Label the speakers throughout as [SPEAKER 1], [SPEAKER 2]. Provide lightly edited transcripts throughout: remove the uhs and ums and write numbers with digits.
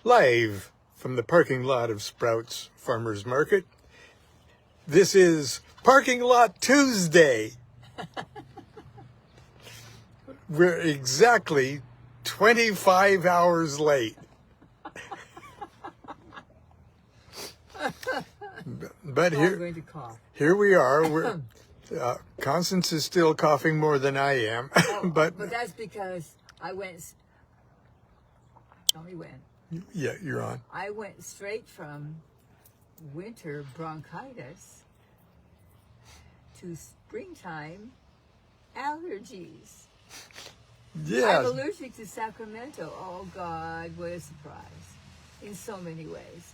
[SPEAKER 1] Live from the parking lot of Sprouts Farmers Market. This is Parking Lot Tuesday. We're exactly 25 hours late. But here we are. We're, Constance is still coughing more than I am. But
[SPEAKER 2] that's because I went... Tell me when.
[SPEAKER 1] Yeah, you're on.
[SPEAKER 2] I went straight from winter bronchitis to springtime allergies.
[SPEAKER 1] Yeah.
[SPEAKER 2] I'm allergic to Sacramento. Oh, God, what a surprise. In so many ways.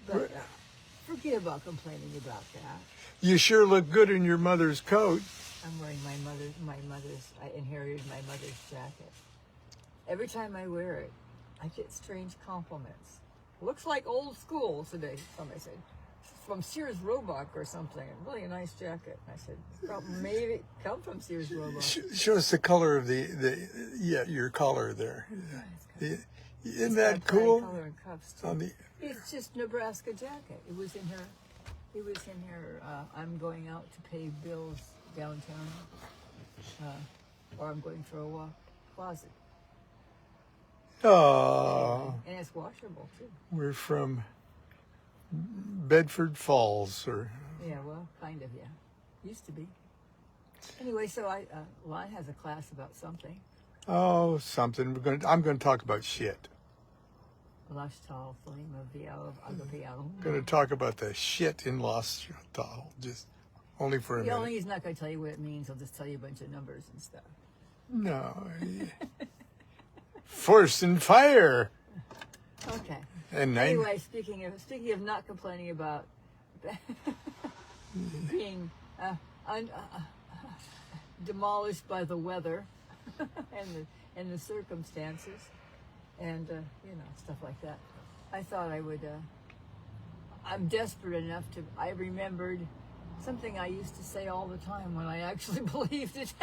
[SPEAKER 2] But forget about complaining about that.
[SPEAKER 1] You sure look good in your mother's coat.
[SPEAKER 2] I'm wearing my mother's, I inherited my mother's jacket. Every time I wear it, I get strange compliments. Looks like old school today, somebody said. From Sears Roebuck or something. Really a nice jacket. I said, well, maybe it come from Sears Roebuck.
[SPEAKER 1] Show us the color of your collar there. Isn't that cool?
[SPEAKER 2] Color and cuffs too. It's just Nebraska jacket. It was in her, I'm going out to pay bills downtown. Or I'm going for a walk closet.
[SPEAKER 1] Oh.
[SPEAKER 2] And it's washable too.
[SPEAKER 1] We're from Bedford Falls, or
[SPEAKER 2] yeah, well, kind of, yeah. Used to be. Anyway, so Lon has a class about something.
[SPEAKER 1] Oh, something. I'm going to talk about shit.
[SPEAKER 2] Lost Tall Flame of the Agape.
[SPEAKER 1] Going to talk about the shit in Lost Tall, just only for a minute.
[SPEAKER 2] Only he's not going to tell you what it means. He'll just tell you a bunch of numbers and stuff.
[SPEAKER 1] No. Force and fire.
[SPEAKER 2] Okay.
[SPEAKER 1] And
[SPEAKER 2] anyway, speaking of not complaining about being demolished by the weather and the circumstances, and stuff like that, I thought I would. I'm desperate enough to. I remembered something I used to say all the time when I actually believed it.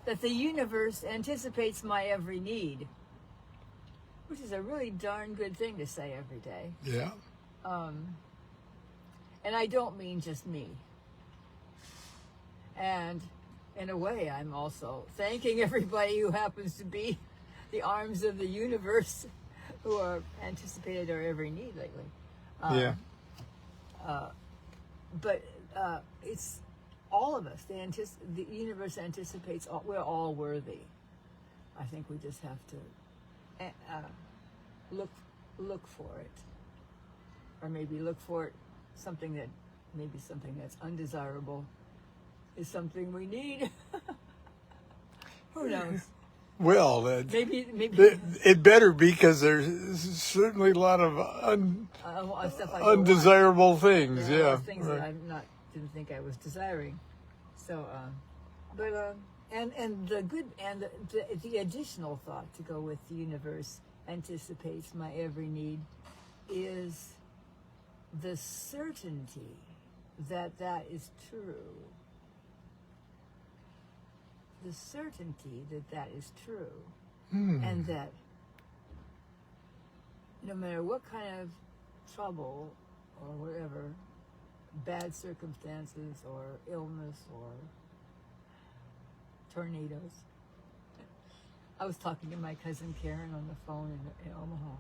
[SPEAKER 2] That the universe anticipates my every need, which is a really darn good thing to say every day.
[SPEAKER 1] Yeah.
[SPEAKER 2] And I don't mean just me. And in a way, I'm also thanking everybody who happens to be the arms of the universe who are anticipated our every need lately.
[SPEAKER 1] Yeah.
[SPEAKER 2] But it's all of us. The universe anticipates we're all worthy. I think we just have to look for it, or maybe look for it. Something that's undesirable is something we need. Who knows?
[SPEAKER 1] Well,
[SPEAKER 2] maybe
[SPEAKER 1] it better be, because there's certainly a lot of
[SPEAKER 2] stuff
[SPEAKER 1] undesirable things. Yeah,
[SPEAKER 2] things that I didn't think I was desiring. So, and the good and the additional thought to go with the universe anticipates my every need is the certainty that is true. The certainty that is true, and that no matter what kind of trouble or whatever, bad circumstances or illness or tornadoes. I was talking to my cousin Karen on the phone in Omaha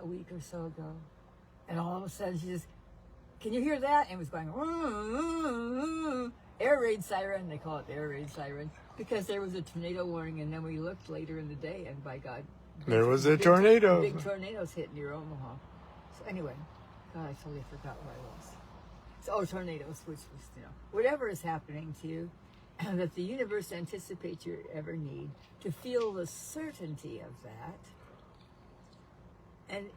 [SPEAKER 2] a week or so ago, and all of a sudden she just, can you hear that? And it was going, air raid siren. They call it the air raid siren because there was a tornado warning, and then we looked later in the day, and by God,
[SPEAKER 1] there was a tornado.
[SPEAKER 2] Big tornadoes hit near Omaha. So anyway, God, I totally forgot where I was. So, tornadoes, which was, whatever is happening to you, that the universe anticipates your every need, to feel the certainty of that. And,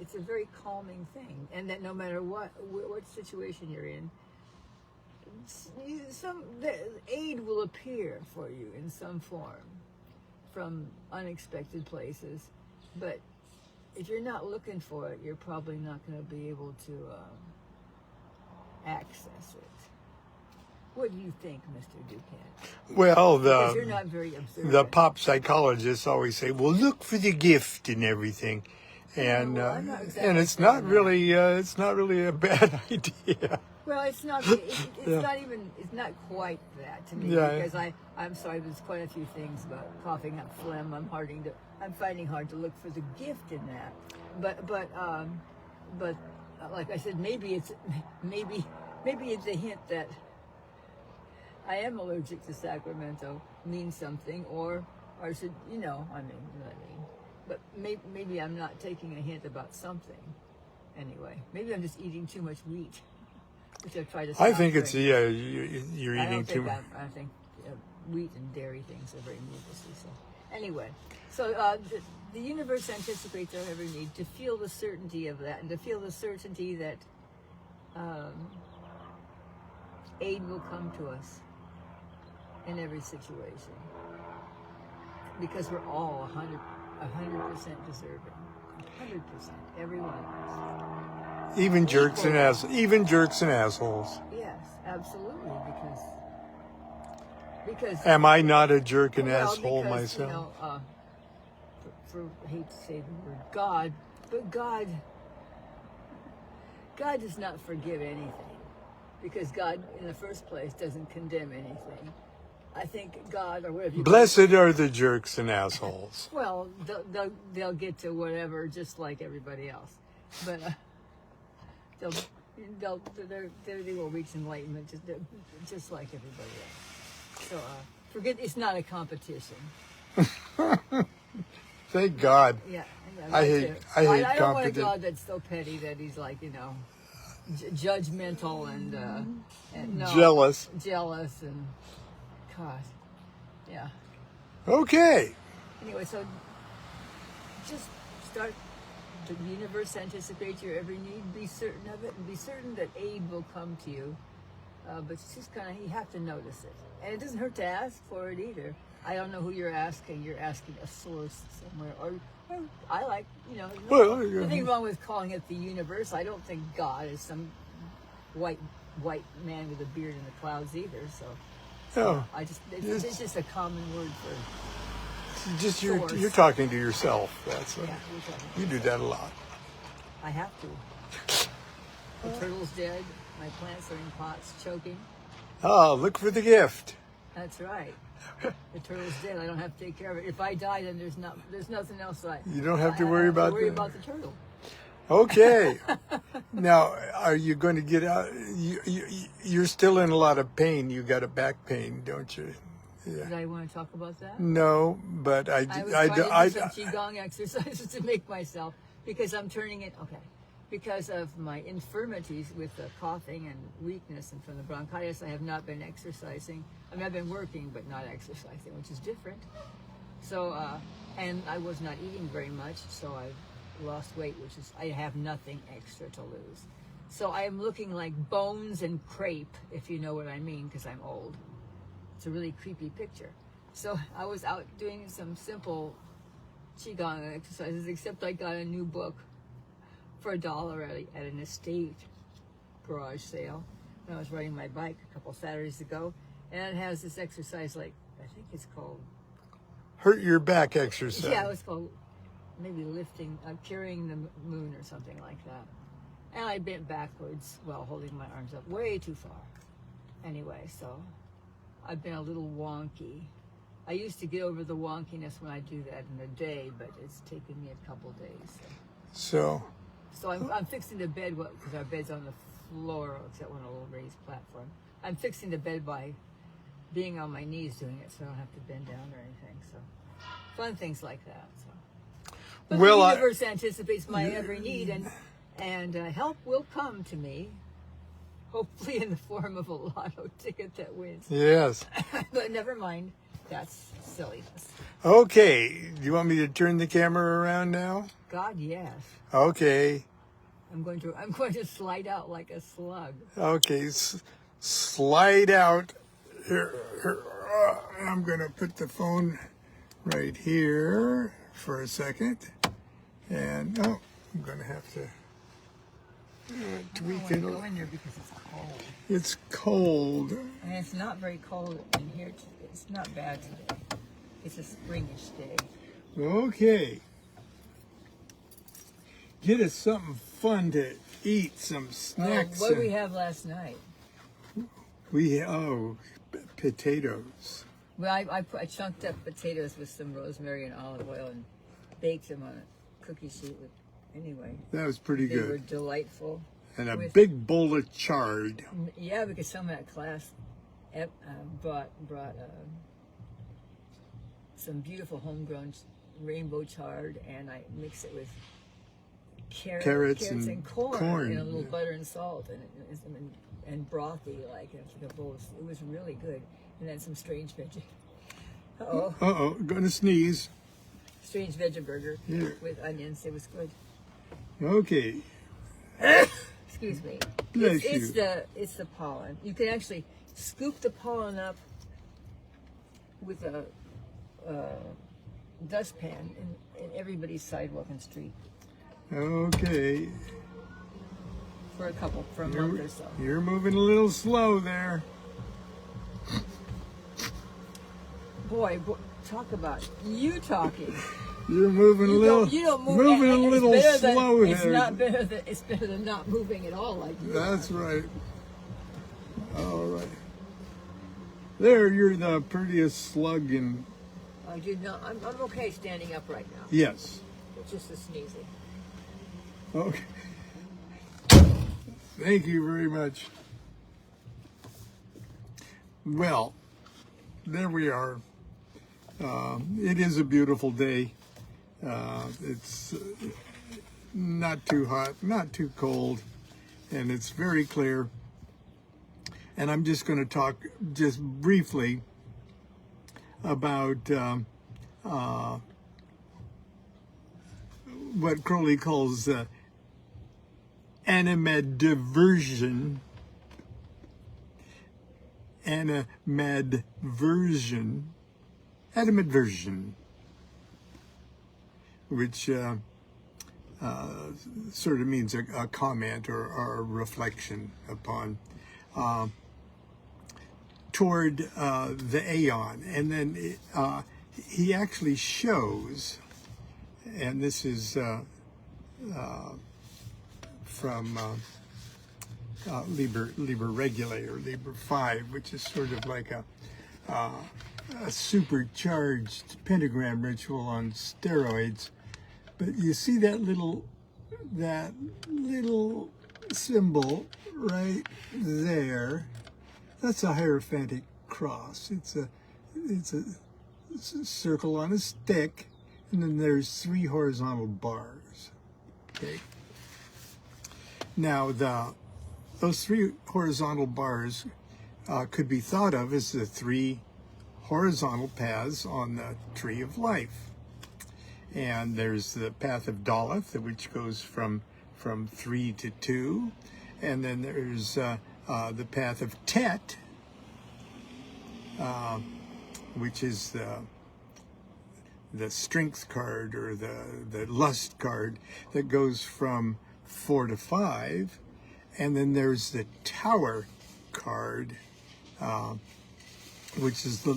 [SPEAKER 2] it's a very calming thing. And that no matter what situation you're in, the aid will appear for you in some form from unexpected places. But if you're not looking for it, you're probably not going to be able to access it. What do you think, Mr. DuQuette?
[SPEAKER 1] Well,
[SPEAKER 2] Because you're not very observant.
[SPEAKER 1] the pop psychologists always say, "Well, look for the gift in everything," and
[SPEAKER 2] well, I'm not exactly
[SPEAKER 1] and it's
[SPEAKER 2] saying
[SPEAKER 1] not really a bad idea.
[SPEAKER 2] Well, it's not. It's not even. It's not quite that to me
[SPEAKER 1] Yeah.
[SPEAKER 2] because I'm sorry. There's quite a few things about coughing up phlegm. I'm finding hard to look for the gift in that. But like I said, maybe it's a hint that I am allergic to Sacramento means something, or should you know? I mean, you know what I mean. But maybe I'm not taking a hint about something. Anyway, maybe I'm just eating too much wheat. Which I've tried to stop
[SPEAKER 1] I think it's
[SPEAKER 2] drinking.
[SPEAKER 1] you're eating too much.
[SPEAKER 2] I think wheat and dairy things are very needlessly so. Anyway, so the universe anticipates our every need, to feel the certainty of that, and to feel the certainty that aid will come to us in every situation, because we're all 100% deserving, 100%, every one of us.
[SPEAKER 1] Even jerks and assholes.
[SPEAKER 2] Yes, absolutely, because
[SPEAKER 1] Am I not a jerk and
[SPEAKER 2] well,
[SPEAKER 1] asshole
[SPEAKER 2] because,
[SPEAKER 1] myself?
[SPEAKER 2] You know, I hate to say the word God, but God does not forgive anything, because God, in the first place, doesn't condemn anything. I think God, or whatever.
[SPEAKER 1] Blessed are the jerks and assholes.
[SPEAKER 2] Well, they'll get to whatever, just like everybody else, but they will reach enlightenment just like everybody else. So forget, it's not a competition.
[SPEAKER 1] Thank God.
[SPEAKER 2] Yeah,
[SPEAKER 1] I hate
[SPEAKER 2] I don't want a
[SPEAKER 1] competition.
[SPEAKER 2] God that's so petty that he's like, you know, judgmental and no,
[SPEAKER 1] Jealous.
[SPEAKER 2] and God, yeah.
[SPEAKER 1] Okay.
[SPEAKER 2] Anyway, so just start. The universe anticipates your every need. Be certain of it, and be certain that aid will come to you. But it's just kind of, you have to notice it, and it doesn't hurt to ask for it either. I don't know who you're asking. You're asking a source somewhere, or I like, you know.
[SPEAKER 1] Well,
[SPEAKER 2] nothing wrong with calling it the universe. I don't think God is some white man with a beard in the clouds either. So
[SPEAKER 1] no,
[SPEAKER 2] it's just a common word for.
[SPEAKER 1] just
[SPEAKER 2] source.
[SPEAKER 1] you're talking to yourself. That's
[SPEAKER 2] Yeah,
[SPEAKER 1] you do that a lot.
[SPEAKER 2] I have to. The turtle's dead. My plants are in pots, choking.
[SPEAKER 1] Oh, look for the gift.
[SPEAKER 2] That's right. The turtle's dead. I don't have to take care of it. If I die, then there's nothing else.
[SPEAKER 1] You don't have to worry about
[SPEAKER 2] worry
[SPEAKER 1] that.
[SPEAKER 2] about the turtle.
[SPEAKER 1] Okay. Now, are you going to get out? You're still in a lot of pain. You got a back pain, don't you? Yeah.
[SPEAKER 2] Did I want to talk about that?
[SPEAKER 1] No, but
[SPEAKER 2] I was trying to do some qigong exercises to make myself, because I'm turning it. Okay. Because of my infirmities with the coughing and weakness and from the bronchitis, I have not been exercising. I mean, I've been working, but not exercising, which is different. So, and I was not eating very much, so I've lost weight, which is, I have nothing extra to lose. So I am looking like bones and crepe, if you know what I mean, because I'm old. It's a really creepy picture. So I was out doing some simple qigong exercises, except I got a new book for $1 at an estate garage sale. And I was riding my bike a couple Saturdays ago, and it has this exercise, like, I think it's called
[SPEAKER 1] hurt your back exercise.
[SPEAKER 2] Yeah, it was called maybe carrying the moon or something like that. And I bent backwards while holding my arms up way too far. Anyway, so I've been a little wonky. I used to get over the wonkiness when I do that in a day, but it's taken me a couple days.
[SPEAKER 1] So
[SPEAKER 2] I'm fixing the bed, because our bed's on the floor, except on a little raised platform. I'm fixing the bed by being on my knees doing it, so I don't have to bend down or anything. So fun things like that. So. But the universe anticipates my every need, and help will come to me, hopefully in the form of a lotto ticket that wins.
[SPEAKER 1] Yes.
[SPEAKER 2] But never mind, that's silliness.
[SPEAKER 1] Okay. Do you want me to turn the camera around now?
[SPEAKER 2] God, yes.
[SPEAKER 1] Okay.
[SPEAKER 2] I'm going to slide out like a slug.
[SPEAKER 1] Okay. Slide out. Here. I'm going to put the phone right here for a second. And I'm going to have to tweak it.
[SPEAKER 2] Go in there because it's cold.
[SPEAKER 1] It's cold.
[SPEAKER 2] And it's not very cold in here today. It's not bad today. It's a springish day.
[SPEAKER 1] Okay. Get us something fun to eat, some snacks.
[SPEAKER 2] What did we have last night?
[SPEAKER 1] Potatoes.
[SPEAKER 2] Well, I chunked up potatoes with some rosemary and olive oil and baked them on a cookie sheet. Anyway,
[SPEAKER 1] That was pretty
[SPEAKER 2] they
[SPEAKER 1] good.
[SPEAKER 2] were delightful.
[SPEAKER 1] And a
[SPEAKER 2] with-
[SPEAKER 1] big bowl of chard.
[SPEAKER 2] Yeah, because someone at class brought some beautiful homegrown rainbow chard, and I mixed it with carrots and corn and a little butter and salt, and brothy like a bowl. It was really good, and then some strange veggie.
[SPEAKER 1] Uh-oh, gonna sneeze.
[SPEAKER 2] Strange veggie burger
[SPEAKER 1] Here.
[SPEAKER 2] with onions. It was good.
[SPEAKER 1] Okay.
[SPEAKER 2] Excuse me.
[SPEAKER 1] Bless
[SPEAKER 2] It's the pollen. You can actually scoop the pollen up with a dustpan in everybody's sidewalk and street
[SPEAKER 1] Okay.
[SPEAKER 2] for a month or so.
[SPEAKER 1] You're moving a little slow there.
[SPEAKER 2] Boy, talk about you talking.
[SPEAKER 1] You're moving a little.
[SPEAKER 2] You don't move.
[SPEAKER 1] Moving a
[SPEAKER 2] and it's
[SPEAKER 1] little
[SPEAKER 2] better
[SPEAKER 1] slow
[SPEAKER 2] than,
[SPEAKER 1] there.
[SPEAKER 2] It's not better than. It's better than not moving at all like you.
[SPEAKER 1] That's right. All right. There, you're the prettiest slug in.
[SPEAKER 2] I do not. I'm okay standing up right now.
[SPEAKER 1] Yes.
[SPEAKER 2] It's just a sneezing.
[SPEAKER 1] Okay. Thank you very much. Well, there we are. It is a beautiful day. It's not too hot, not too cold, and it's very clear. And I'm just going to talk just briefly about what Crowley calls animadversion. Animadversion, which sort of means a comment or a reflection upon toward the Aeon. And then he actually shows, and this is from Libra Regulator, Libra 5, which is sort of like a supercharged pentagram ritual on steroids. But you see that little symbol right there? That's a hierophantic cross. It's a circle on a stick, and then there's 3 horizontal bars. Okay. Now those 3 horizontal bars could be thought of as the 3 horizontal paths on the tree of life. And there's the path of Daleth, which goes from 3 to 2, and then there's the path of Tet, which is the strength card or the lust card that goes from 4 to 5, and then there's the Tower card, which is the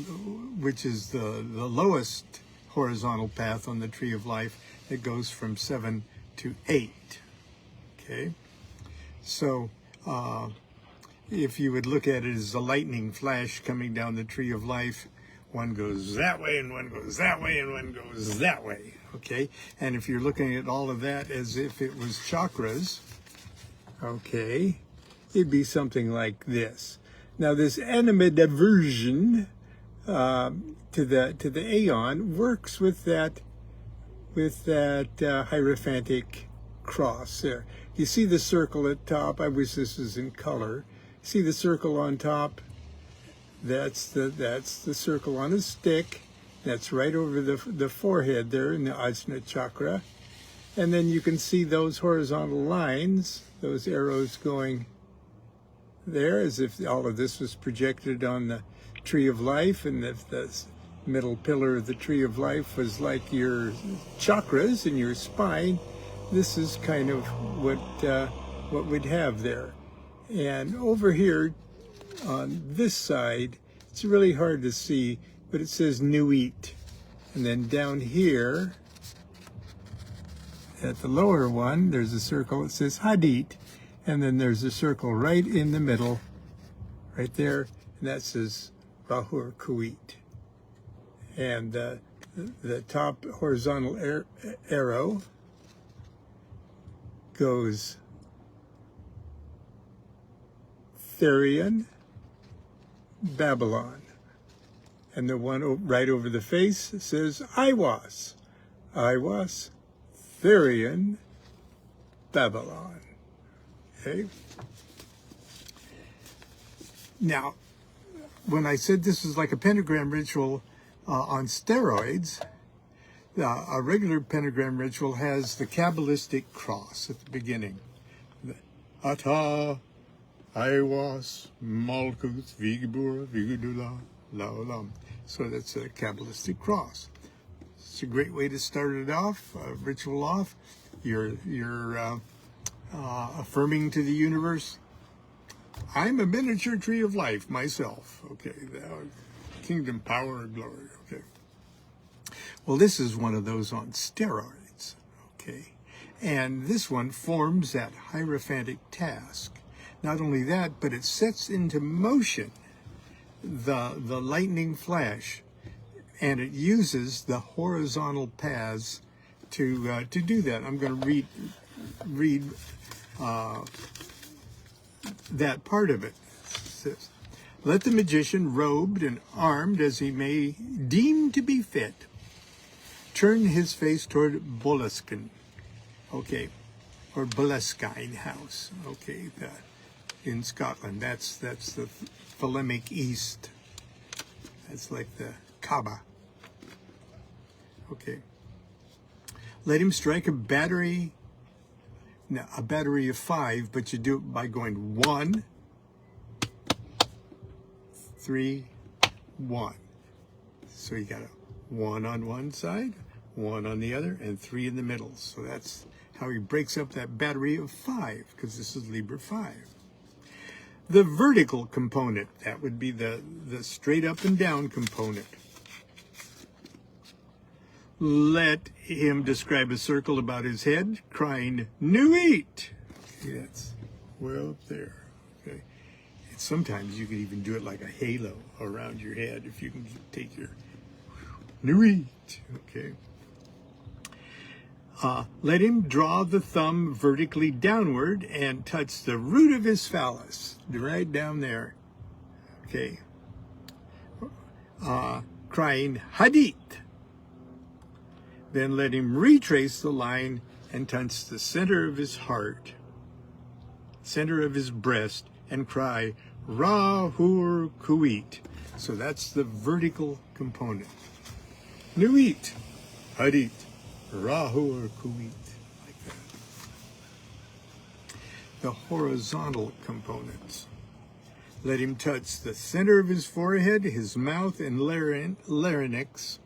[SPEAKER 1] lowest horizontal path on the tree of life that goes from 7 to 8. Okay, so if you would look at it as a lightning flash coming down the tree of life, one goes that way and one goes that way and one goes that way. Okay, and if you're looking at all of that as if it was chakras, okay, it'd be something like this. Now this animadversion to the Aeon works with that hierophantic cross there. You see the circle at top. I wish this was in color. See the circle on top? That's the circle on a stick. That's right over the forehead there in the Ajna chakra. And then you can see those horizontal lines, those arrows going there, as if all of this was projected on the tree of life, and if the middle pillar of the tree of life was like your chakras in your spine, this is kind of what we'd have there. And over here on this side, it's really hard to see, but it says Nuit. And then down here, at the lower one, there's a circle that says Hadit. And then there's a circle right in the middle, right there, and that says Rahur Kuwait. And the top horizontal arrow goes Therion, Babylon. And the one right over the face says Iwas, Therion, Babylon. Okay. Now, when I said this is like a pentagram ritual on steroids, a regular pentagram ritual has the Kabbalistic cross at the beginning. Ata, Iwas, Malkuth, Vigibura, Vigidula, Laolam. So that's a Kabbalistic cross. It's a great way to start it off, ritual off. You're affirming to the universe, I'm a miniature tree of life myself. Okay, kingdom, power, and glory. Okay. Well, this is one of those on steroids. Okay, and this one forms that hierophantic task. Not only that, but it sets into motion the lightning flash, and it uses the horizontal paths to do that. I'm going to read that part of it. It says, let the magician, robed and armed as he may deem to be fit, turn his face toward Boleskine, okay, or Boleskine House, okay, in Scotland. That's the Phalemic East. That's like the Kaaba. Okay. Let him strike a battery of 5, but you do it by going 1, 3, 1. So you got a 1 on one side, 1 on the other, and 3 in the middle. So that's how he breaks up that battery of 5, because this is Libra 5. The vertical component, that would be the straight up and down component. Let him describe a circle about his head, crying, Nuit! Okay, that's well up there. Okay. And sometimes you can even do it like a halo around your head if you can take your Nuit. Okay. Let him draw the thumb vertically downward and touch the root of his phallus, right down there. Okay. Crying, Hadith. Then let him retrace the line and touch the center of his heart, center of his breast, and cry, Rahur Kuwait. So that's the vertical component. Nuit, Hadith, Rahur Kuwait, like that. The horizontal components. Let him touch the center of his forehead, his mouth, and larynx,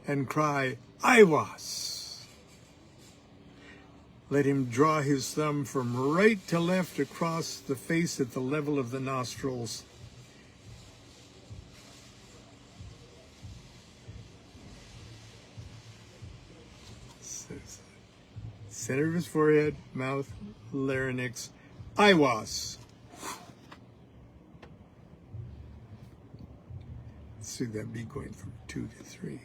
[SPEAKER 1] and cry, Iwas. Let him draw his thumb from right to left across the face at the level of the nostrils. Center of his forehead, mouth, larynx, Iwas. Let's see that be going from 2 to 3.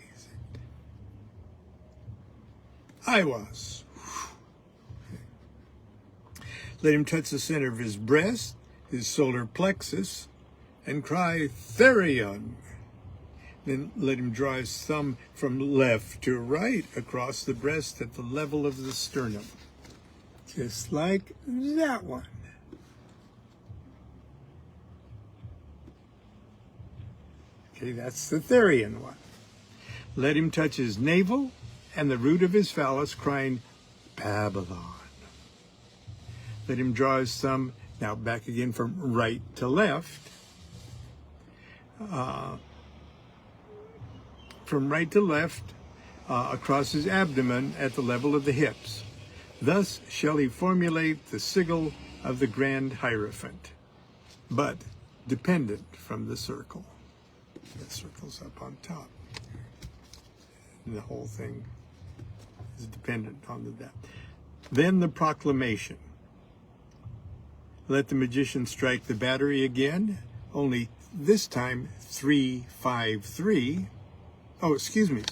[SPEAKER 1] Iwas. Okay. Let him touch the center of his breast, his solar plexus, and cry, Therion. Then let him draw his thumb from left to right across the breast at the level of the sternum. Just like that one. Okay, that's the Therion one. Let him touch his navel and the root of his phallus, crying, Babylon. Let him draw his thumb, now back again from right to left, across his abdomen at the level of the hips. Thus shall he formulate the sigil of the grand Hierophant, but dependent from the circle. The circle's up on top. And the whole thing is dependent on that. Then the proclamation. Let the magician strike the battery again, only this time 3-5-3. Oh, excuse me.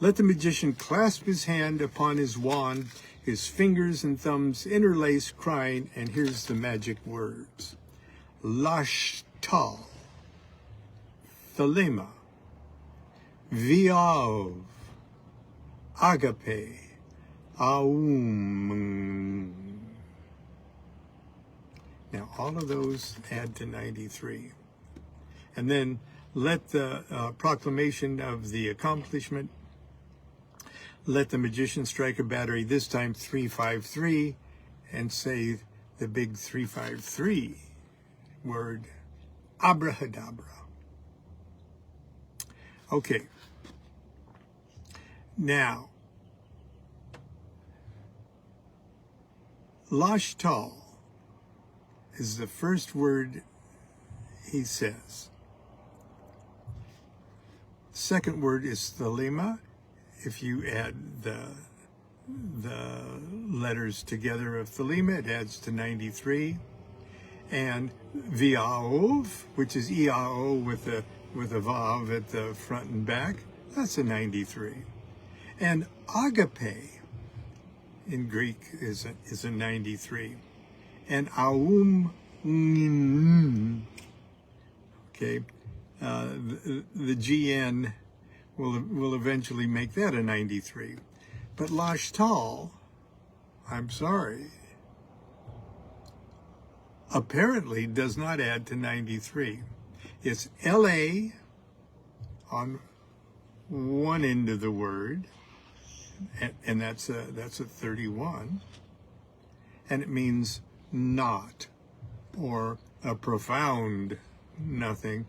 [SPEAKER 1] Let the magician clasp his hand upon his wand, his fingers and thumbs interlace, crying, and here's the magic words. Lashtal, Thelema, Viav, Agape, Aum. Now, all of those add to 93. And then let the proclamation of the accomplishment, let the magician strike a battery, this time 3-5-3, and say the big 3-5-3 word, abrahadabra. Okay. Now, Lashtal is the first word he says. Second word is thelema. If you add the letters together of thelema, it adds to 93. And viaov, which is iao with a vav at the front and back, that's a 93. And agape in Greek is a 93. And aum, okay, the GN will eventually make that a 93. But Lashtal, I'm sorry, apparently does not add to 93. It's LA on one end of the word, and that's a 31, and it means not, or a profound nothing,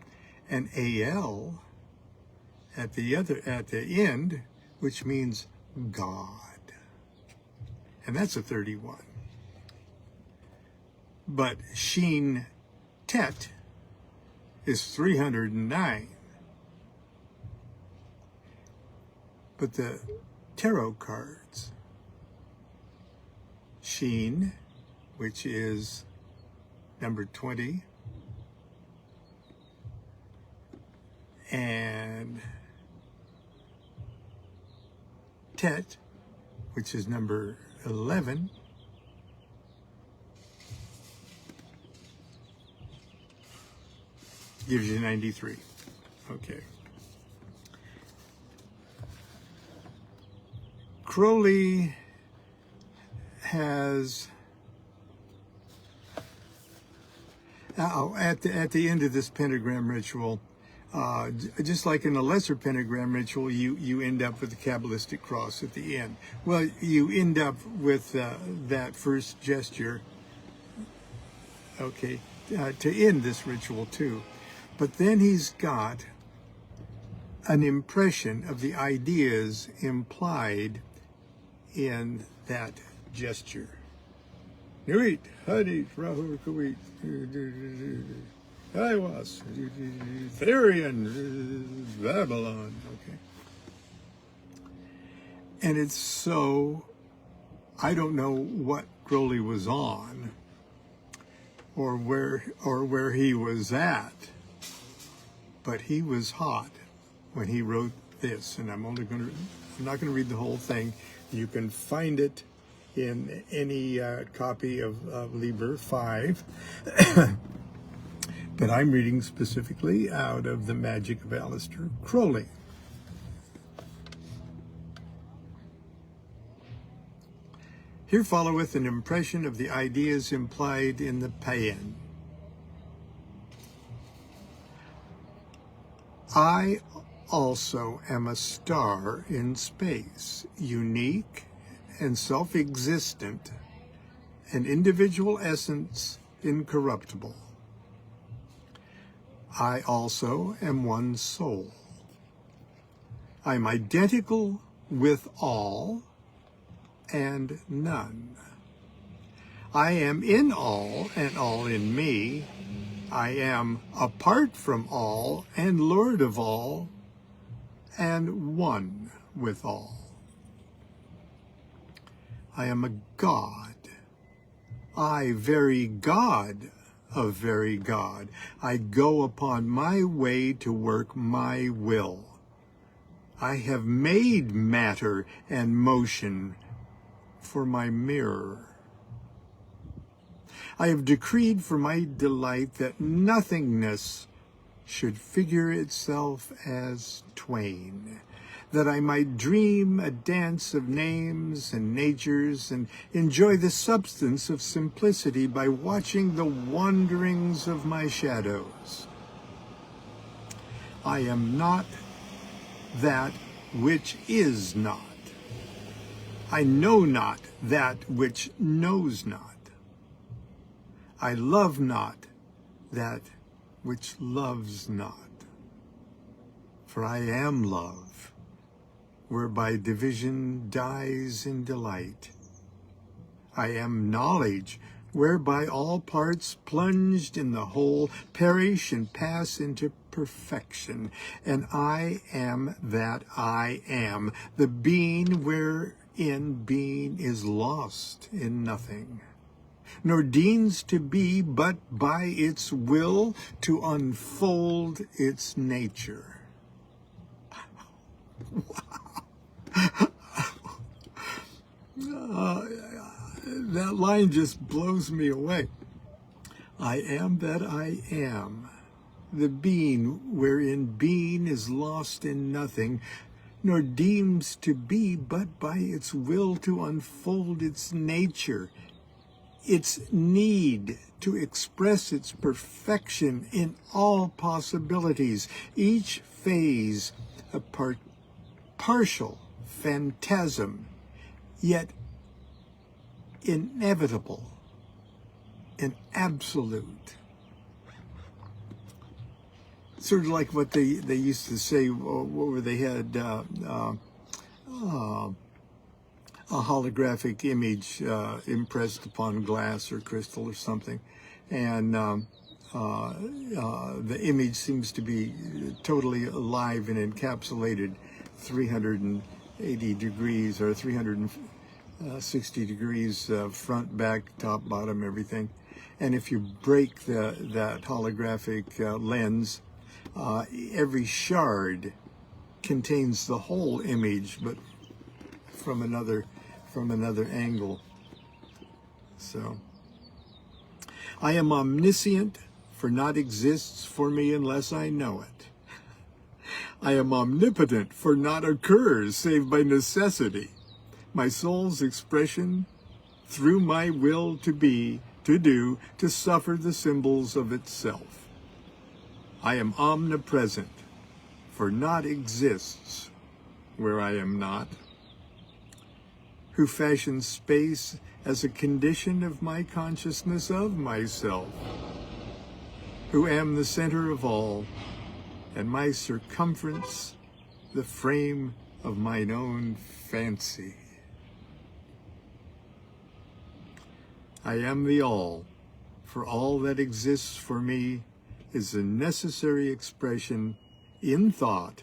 [SPEAKER 1] and AL at the end, which means God, and that's a 31. But Sheen Tet is 309. But the tarot cards, Sheen, which is number 20, and Tet, which is number 11, gives you 93. Okay. Crowley has at the end of this pentagram ritual, just like in a lesser pentagram ritual, you end up with the Kabbalistic cross at the end. Well, you end up with that first gesture, okay, to end this ritual too. But then he's got an impression of the ideas implied in that gesture. Nuit, Hadith, Rahur, Kuwait, Iwas, Therian, Babylon. Okay. And it's so, I don't know what Crowley was on or where he was at, but he was hot when he wrote this, and I'm not going to read the whole thing. You can find it in any copy of Libra 5, but I'm reading specifically out of The Magic of Aleister Crowley. Here followeth an impression of the ideas implied in the paean. I also am a star in space, unique and self-existent, an individual essence incorruptible. I also am one soul. I am identical with all and none. I am in all and all in me. I am apart from all and Lord of all and one with all. I am a God. I, very God of very God. I go upon my way to work my will. I have made matter and motion for my mirror. I have decreed for my delight that nothingness should figure itself as twain, that I might dream a dance of names and natures and enjoy the substance of simplicity by watching the wanderings of my shadows. I am not that which is not. I know not that which knows not. I love not that which loves not. For I am love, whereby division dies in delight. I am knowledge, whereby all parts plunged in the whole perish and pass into perfection. And I am that I am, the being wherein being is lost in nothing, nor deigns to be but by its will to unfold its nature. That line just blows me away. I am that I am, the being wherein being is lost in nothing, nor deems to be but by its will to unfold its nature, its need to express its perfection in all possibilities, each phase a partial phantasm, yet inevitable and absolute. Sort of like what they used to say, where they had a holographic image impressed upon glass or crystal or something, and the image seems to be totally alive and encapsulated 380 degrees or 360 degrees, front, back, top, bottom, everything. And if you break that holographic lens, every shard contains the whole image, but from another angle. So I am omniscient, for naught exists for me unless I know it. I am omnipotent, for naught occurs save by necessity. My soul's expression through my will to be, to do, to suffer the symbols of itself. I am omnipresent, for naught exists where I am not, who fashions space as a condition of my consciousness of myself, who am the center of all, and my circumference the frame of mine own fancy. I am the all, for all that exists for me is a necessary expression in thought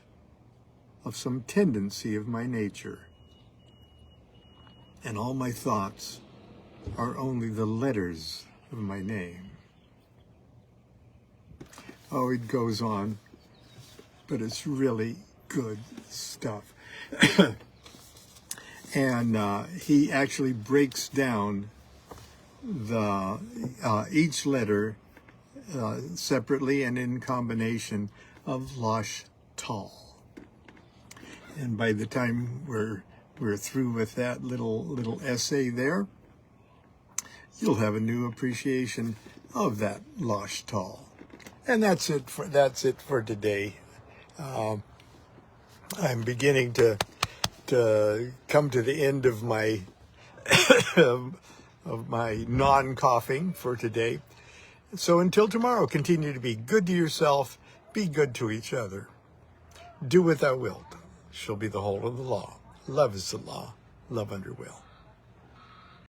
[SPEAKER 1] of some tendency of my nature. And all my thoughts are only the letters of my name. Oh, it goes on, but it's really good stuff. And he actually breaks down each letter separately and in combination of Lash Tal. And by the time we're through with that little essay there, you'll have a new appreciation of that Lash Tal. And that's it for today. I'm beginning to come to the end of my of my non-coughing for today. So until tomorrow, continue to be good to yourself, be good to each other. Do what thou wilt, shall be the whole of the law. Love is the law, love under will.